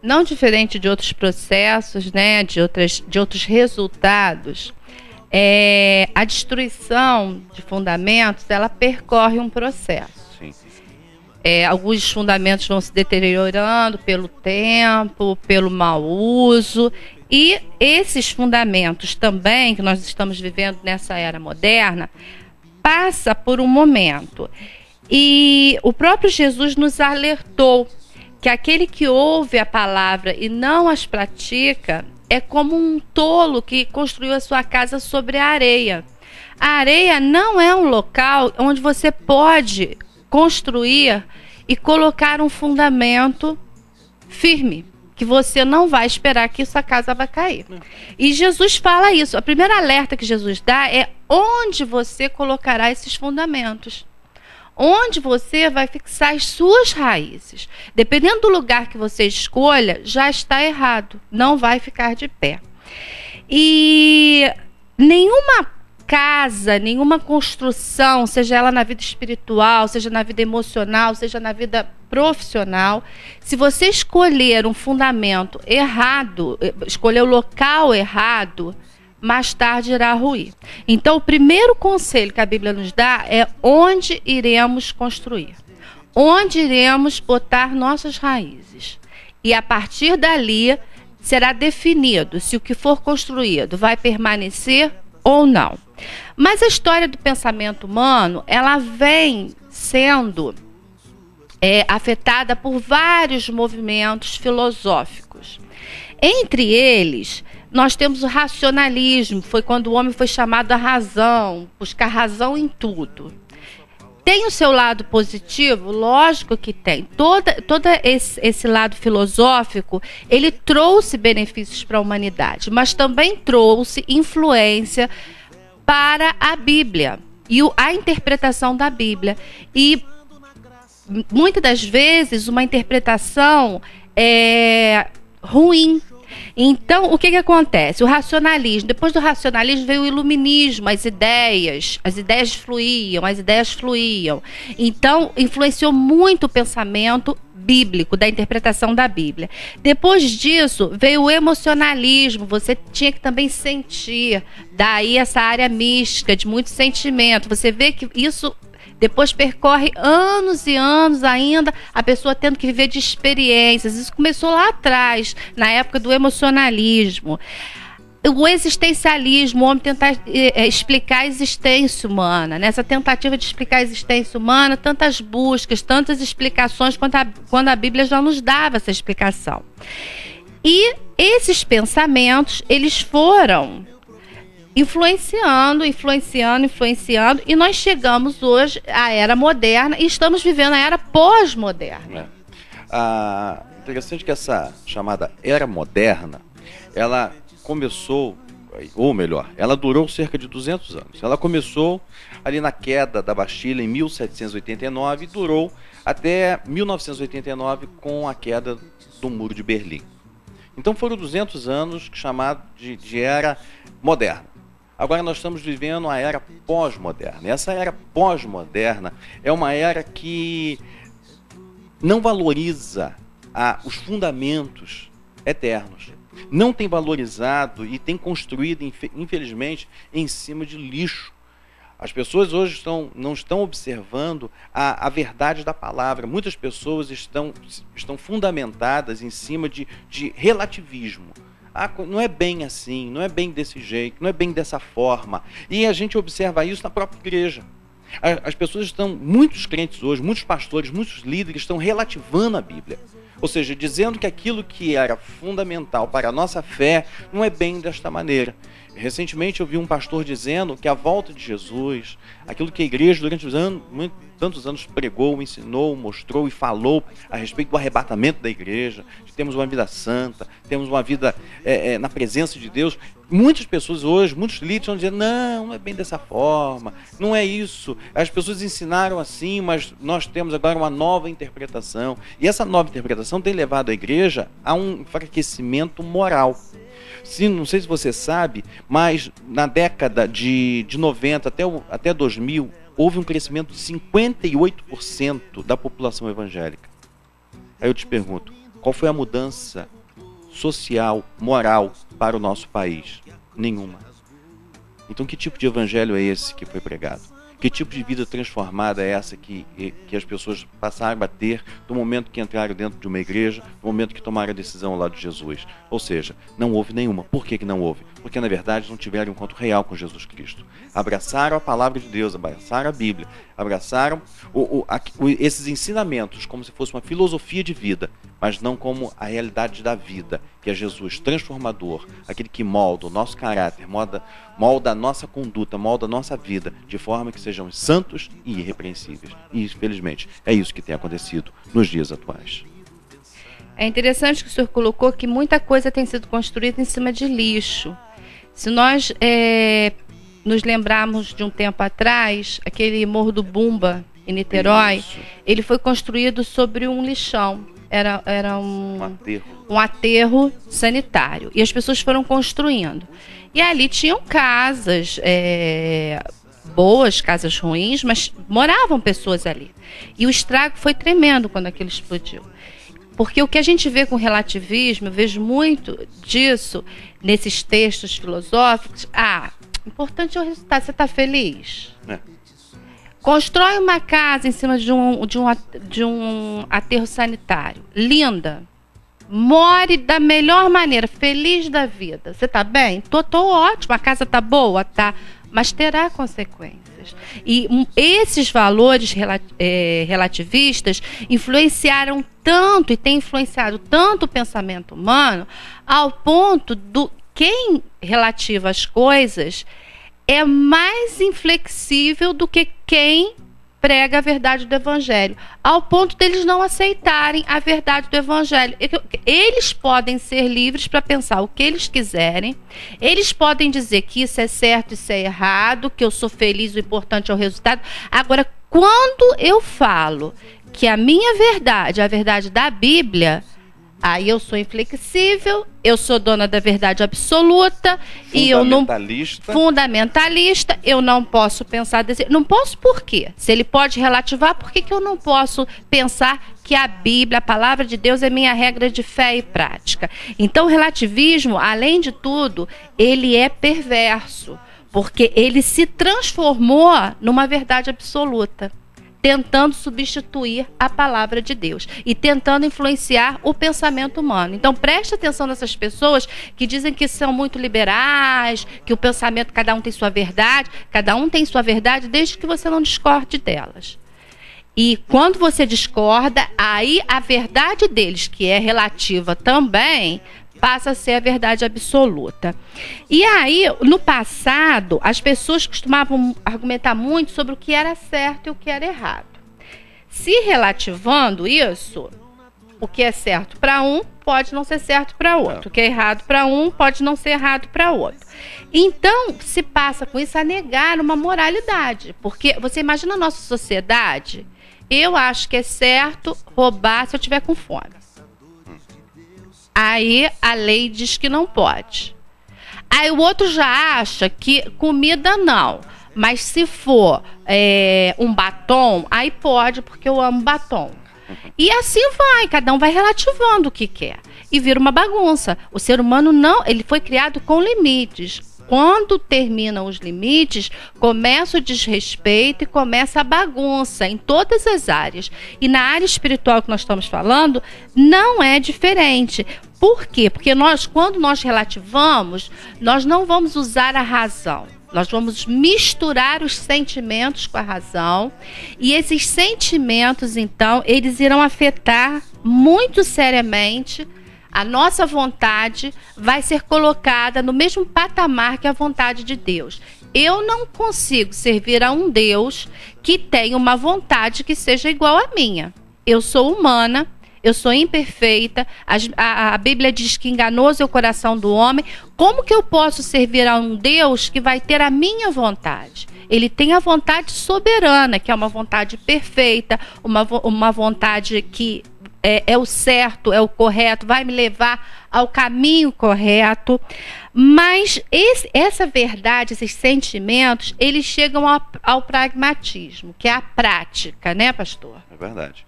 não diferente de outros processos, né, de outros resultados, a destruição de fundamentos, ela percorre um processo. Sim. Alguns fundamentos vão se deteriorando pelo tempo, pelo mau uso, e esses fundamentos também, que nós estamos vivendo nessa era moderna, passa por um momento. E o próprio Jesus nos alertou que aquele que ouve a palavra e não as pratica é como um tolo que construiu a sua casa sobre a areia. A areia não é um local onde você pode construir e colocar um fundamento firme, que você não vai esperar que sua casa vai cair. E Jesus fala isso. A primeira alerta que Jesus dá é onde você colocará esses fundamentos. Onde você vai fixar as suas raízes. Dependendo do lugar que você escolha, já está errado. Não vai ficar de pé. E nenhuma casa, nenhuma construção, seja ela na vida espiritual, seja na vida emocional, seja na vida profissional, se você escolher um fundamento errado, escolher o local errado, mais tarde irá ruir. Então, o primeiro conselho que a Bíblia nos dá é onde iremos construir, onde iremos botar nossas raízes. E a partir dali será definido se o que for construído vai permanecer ou não. Mas a história do pensamento humano, ela vem sendo afetada por vários movimentos filosóficos. Entre eles, nós temos o racionalismo, foi quando o homem foi chamado à razão, buscar razão em tudo. Tem o seu lado positivo? Lógico que tem. Todo esse lado filosófico, ele trouxe benefícios para a humanidade, mas também trouxe influência para a Bíblia e a interpretação da Bíblia. E muitas das vezes uma interpretação ruim. Então, o que acontece? O racionalismo, depois do racionalismo veio o iluminismo, as ideias fluíam. Então, influenciou muito o pensamento bíblico, da interpretação da Bíblia. Depois disso, veio o emocionalismo, você tinha que também sentir, daí essa área mística, de muito sentimento. Você vê que isso depois percorre anos e anos ainda, a pessoa tendo que viver de experiências. Isso começou lá atrás, na época do emocionalismo. O existencialismo, o homem tentar explicar a existência humana. Nessa tentativa de explicar a existência humana, tantas buscas, tantas explicações, quando a Bíblia já nos dava essa explicação. E esses pensamentos, eles foram influenciando, e nós chegamos hoje à era moderna e estamos vivendo a era pós-moderna. Interessante que essa chamada era moderna, ela começou, ou melhor, ela durou cerca de 200 anos. Ela começou ali na queda da Bastilha em 1789 e durou até 1989 com a queda do Muro de Berlim. Então foram 200 anos chamados de era moderna. Agora nós estamos vivendo a era pós-moderna. E essa era pós-moderna é uma era que não valoriza os fundamentos eternos. Não tem valorizado e tem construído, infelizmente, em cima de lixo. As pessoas hoje não estão observando a verdade da palavra. Muitas pessoas estão fundamentadas em cima de relativismo. Não é bem assim, não é bem desse jeito, não é bem dessa forma. E a gente observa isso na própria igreja. As pessoas muitos crentes hoje, muitos pastores, muitos líderes estão relativando a Bíblia. Ou seja, dizendo que aquilo que era fundamental para a nossa fé não é bem desta maneira. Recentemente eu vi um pastor dizendo que a volta de Jesus, aquilo que a igreja durante tantos anos pregou, ensinou, mostrou e falou a respeito do arrebatamento da igreja, de termos uma vida santa, temos uma vida na presença de Deus. Muitas pessoas hoje, muitos líderes estão dizendo, não é bem dessa forma, não é isso. As pessoas ensinaram assim, mas nós temos agora uma nova interpretação. E essa nova interpretação tem levado a igreja a um enfraquecimento moral. Não sei se você sabe, mas na década de 90 até 2000, houve um crescimento de 58% da população evangélica. Aí eu te pergunto, Qual foi a mudança social, moral para o nosso país? Nenhuma. Então, que tipo de evangelho é esse que foi pregado? Que tipo de vida transformada é essa que as pessoas passaram a ter do momento que entraram dentro de uma igreja, do momento que tomaram a decisão ao lado de Jesus? Ou seja, não houve nenhuma. Por que não houve? Porque, na verdade, não tiveram um encontro real com Jesus Cristo. Abraçaram a palavra de Deus, abraçaram a Bíblia, abraçaram esses ensinamentos como se fosse uma filosofia de vida, mas não como a realidade da vida, que é Jesus transformador, aquele que molda o nosso caráter, molda a nossa conduta, molda a nossa vida, de forma que sejamos santos e irrepreensíveis. E, infelizmente, é isso que tem acontecido nos dias atuais. É interessante que o senhor colocou que muita coisa tem sido construída em cima de lixo. Se nós nos lembrarmos de um tempo atrás, aquele Morro do Bumba, em Niterói, ele foi construído sobre um lixão. Era um aterro sanitário. E as pessoas foram construindo. E ali tinham casas boas, casas ruins, mas moravam pessoas ali. E o estrago foi tremendo quando aquilo explodiu. Porque o que a gente vê com relativismo, eu vejo muito disso nesses textos filosóficos. Importante é o resultado. Você está feliz? Constrói uma casa em cima de um aterro sanitário. Linda. More da melhor maneira, feliz da vida. Você está bem? Tô ótimo. A casa está boa? Tá. Mas terá consequências. E esses valores relativistas influenciaram tanto e têm influenciado tanto o pensamento humano ao ponto do quem relativa as coisas é mais inflexível do que quem prega a verdade do Evangelho, ao ponto deles não aceitarem a verdade do Evangelho. Eles podem ser livres para pensar o que eles quiserem, eles podem dizer que isso é certo, isso é errado, que eu sou feliz, o importante é o resultado. Agora, quando eu falo que a minha verdade é a verdade da Bíblia, aí eu sou inflexível, eu sou dona da verdade absoluta e eu não fundamentalista, eu não posso pensar desse, não posso por quê? Se ele pode relativar, por que eu não posso pensar que a Bíblia, a palavra de Deus é minha regra de fé e prática? Então o relativismo, além de tudo, ele é perverso, porque ele se transformou numa verdade absoluta, tentando substituir a palavra de Deus e tentando influenciar o pensamento humano. Então preste atenção nessas pessoas que dizem que são muito liberais, que o pensamento, cada um tem sua verdade desde que você não discorde delas. E quando você discorda, aí a verdade deles, que é relativa também, passa a ser a verdade absoluta. E aí, no passado, as pessoas costumavam argumentar muito sobre o que era certo e o que era errado. Se relativando isso, o que é certo para um pode não ser certo para outro. O que é errado para um pode não ser errado para outro. Então, se passa com isso a negar uma moralidade. Porque você imagina a nossa sociedade, eu acho que é certo roubar se eu estiver com fome. Aí a lei diz que não pode. Aí o outro já acha que comida não. Mas se for um batom, aí pode, porque eu amo batom. E assim vai, cada um vai relativando o que quer. E vira uma bagunça. O ser humano não, ele foi criado com limites. Quando terminam os limites, começa o desrespeito e começa a bagunça em todas as áreas. E na área espiritual que nós estamos falando, não é diferente. Por quê? Porque quando nós relativamos, nós não vamos usar a razão. Nós vamos misturar os sentimentos com a razão. E esses sentimentos, então, eles irão afetar muito seriamente. A nossa vontade vai ser colocada no mesmo patamar que a vontade de Deus. Eu não consigo servir a um Deus que tem uma vontade que seja igual à minha. Eu sou humana, eu sou imperfeita. A Bíblia diz que enganoso é o coração do homem. Como que eu posso servir a um Deus que vai ter a minha vontade? Ele tem a vontade soberana, que é uma vontade perfeita, uma vontade que é o certo, é o correto, vai me levar ao caminho correto. Mas essa verdade, esses sentimentos, eles chegam ao pragmatismo, que é a prática, né, pastor? É verdade.